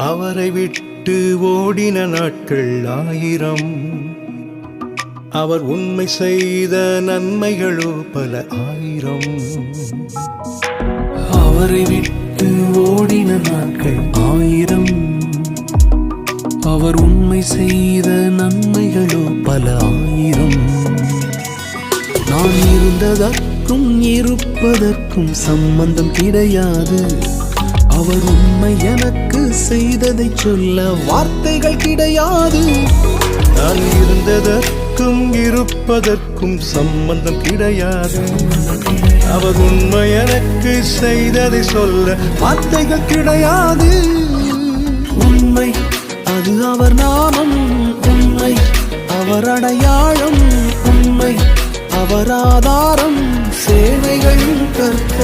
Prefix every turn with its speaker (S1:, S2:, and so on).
S1: அவரை விட்டு ஓடின நாட்கள் 1000. அவர் உண்மை செய்த நன்மைகளோ பல 1000.
S2: அவரை விட்டு ஓடின நாட்கள் 1000. அவர் உண்மை செய்த நன்மைகளோ பல 1000. நான் இருந்ததற்கும் இருப்பதற்கும் சம்பந்தம் கிடையாது. அவர் உண்மை எனக்கு செய்ததை சொல்ல வார்த்தைகள் கிடையாது.
S1: நான் இருந்ததற்கும் இருப்பதற்கும் சம்பந்தம் கிடையாது. அவர் உண்மை எனக்கு செய்ததை சொல்ல வார்த்தைகள் கிடையாது.
S2: உண்மை அது அவர் நாமம், உண்மை அவர் அடையாளம், உண்மை அவர் ஆதாரம், சேவைகள் கற்க